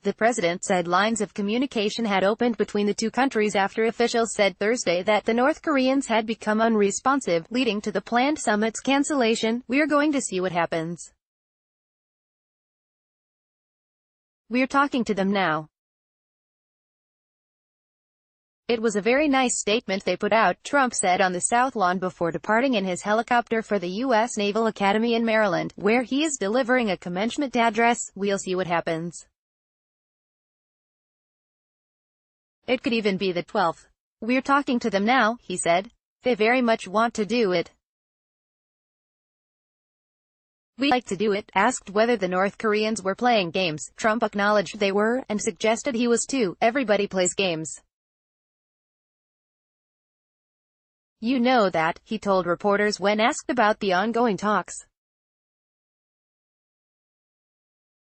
The president said lines of communication had opened between the two countries after officials said Thursday that the North Koreans had become unresponsive, leading to the planned summit's cancellation. "We're going to see what happens. We're talking to them now. It was a very nice statement they put out," Trump said on the South Lawn before departing in his helicopter for the U.S. Naval Academy in Maryland, where he is delivering a commencement address. "We'll see what happens. It could even be the 12th. We're talking to them now," he said. "They very much want to do it. We like to do it." Asked whether the North Koreans were playing games, Trump acknowledged they were, and suggested he was too. "Everybody plays games. You know that," he told reporters when asked about the ongoing talks.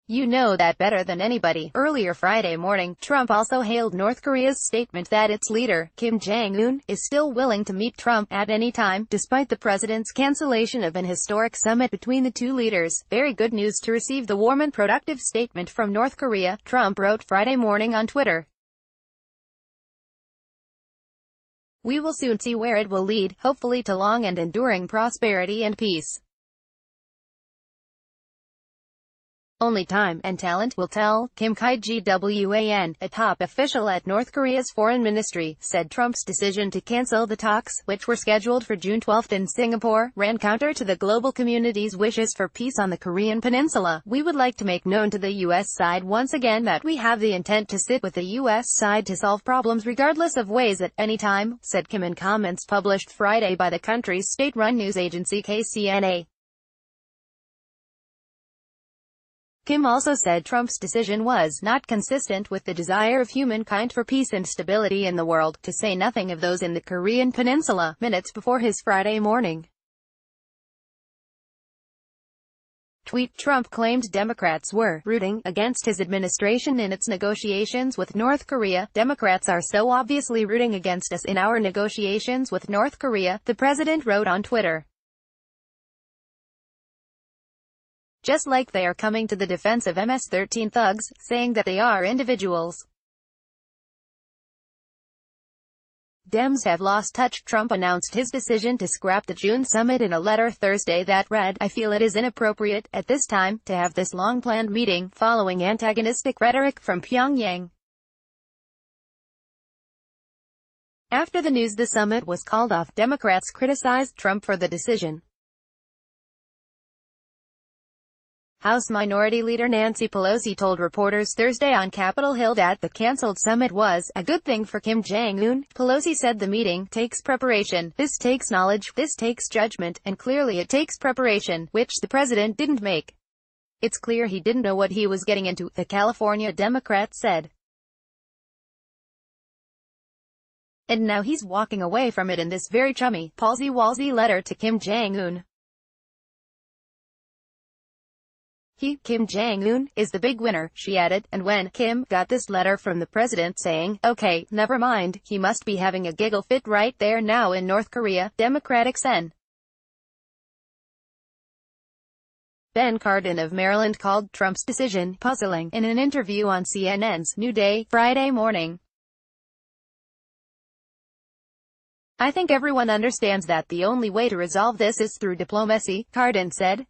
"You know that better than anybody." Earlier Friday morning, Trump also hailed North Korea's statement that its leader, Kim Jong-un, is still willing to meet Trump at any time, despite the president's cancellation of an historic summit between the two leaders. "Very good news to receive the warm and productive statement from North Korea," Trump wrote Friday morning on Twitter. "We will soon see where it will lead, hopefully to long and enduring prosperity and peace. Only time and talent will tell," Kim Ki-gwan, a top official at North Korea's foreign ministry, said Trump's decision to cancel the talks, which were scheduled for June 12 in Singapore, ran counter to the global community's wishes for peace on the Korean peninsula. "We would like to make known to the U.S. side once again that we have the intent to sit with the U.S. side to solve problems regardless of ways at any time," said Kim in comments published Friday by the country's state-run news agency KCNA. Kim also said Trump's decision was not consistent with the desire of humankind for peace and stability in the world, to say nothing of those in the Korean peninsula, minutes before his Friday morning tweet. Trump claimed Democrats were rooting against his administration in its negotiations with North Korea. "Democrats are so obviously rooting against us in our negotiations with North Korea," the president wrote on Twitter. "Just like they are coming to the defense of MS-13 thugs, saying that they are individuals. Dems have lost touch." Trump announced his decision to scrap the June summit in a letter Thursday that read, "I feel it is inappropriate, at this time, to have this long-planned meeting, following antagonistic rhetoric from Pyongyang." After the news the summit was called off, Democrats criticized Trump for the decision. House Minority Leader Nancy Pelosi told reporters Thursday on Capitol Hill that the canceled summit was a good thing for Kim Jong-un. Pelosi said the meeting takes preparation, this takes knowledge, this takes judgment, and clearly it takes preparation, which the president didn't make. It's clear he didn't know what he was getting into, the California Democrat said. And now he's walking away from it in this very chummy, palsy-walsy letter to Kim Jong-un. He, Kim Jong-un, is the big winner, she added, and when Kim got this letter from the president saying, "Okay, never mind," he must be having a giggle fit right there now in North Korea. Democratic Sen. Ben Cardin of Maryland called Trump's decision puzzling in an interview on CNN's New Day Friday morning. "I think everyone understands that the only way to resolve this is through diplomacy," Cardin said.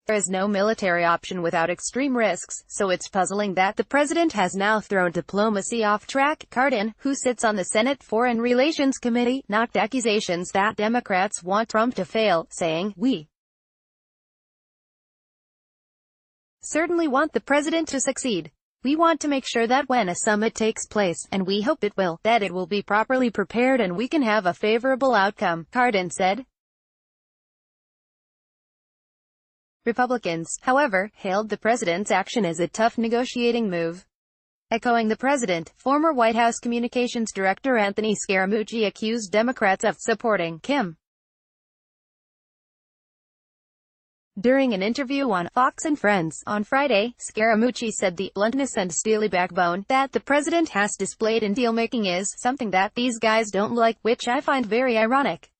"There is no military option without extreme risks, so it's puzzling that the president has now thrown diplomacy off track." Cardin, who sits on the Senate Foreign Relations Committee, knocked accusations that Democrats want Trump to fail, saying, "We certainly want the president to succeed. We want to make sure that when a summit takes place, and we hope it will, that it will be properly prepared and we can have a favorable outcome," Cardin said. Republicans, however, hailed the president's action as a tough negotiating move. Echoing the president, former White House Communications Director Anthony Scaramucci accused Democrats of supporting Kim. During an interview on Fox and Friends on Friday, Scaramucci said the bluntness and steely backbone that the president has displayed in deal-making is something that these guys don't like, which I find very ironic.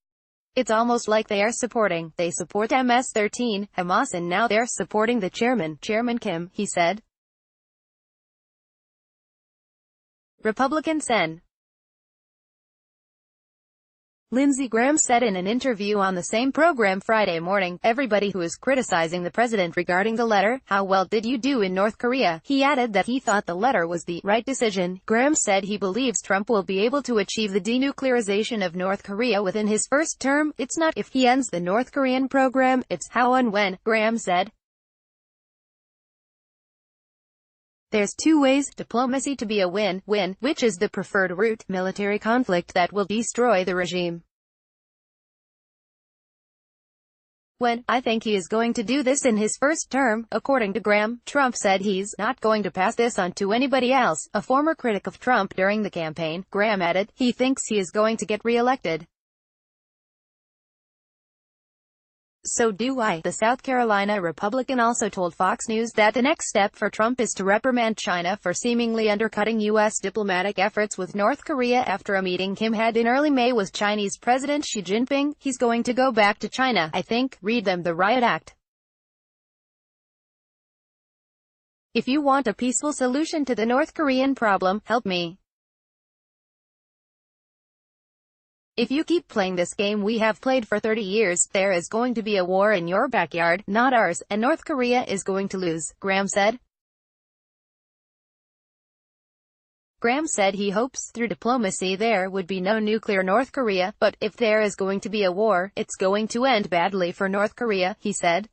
It's almost like they support MS-13, Hamas, and now they're supporting the Chairman Kim, he said. Republican Sen. Lindsey Graham said in an interview on the same program Friday morning, "Everybody who is criticizing the president regarding the letter, how well did you do in North Korea?" He added that he thought the letter was the right decision. Graham said he believes Trump will be able to achieve the denuclearization of North Korea within his first term. It's not if he ends the North Korean program, it's how and when, Graham said. There's two ways, diplomacy to be a win-win, which is the preferred route, military conflict that will destroy the regime. I think he is going to do this in his first term, according to Graham. Trump said he's not going to pass this on to anybody else. A former critic of Trump during the campaign, Graham added, he thinks he is going to get re-elected. So do I. The South Carolina Republican also told Fox News that the next step for Trump is to reprimand China for seemingly undercutting U.S. diplomatic efforts with North Korea after a meeting Kim had in early May with Chinese President Xi Jinping. He's going to go back to China, I think. Read them the Riot Act. If you want a peaceful solution to the North Korean problem, help me. If you keep playing this game we have played for 30 years, there is going to be a war in your backyard, not ours, and North Korea is going to lose, Graham said. Graham said he hopes, through diplomacy, there would be no nuclear North Korea, but if there is going to be a war, it's going to end badly for North Korea, he said.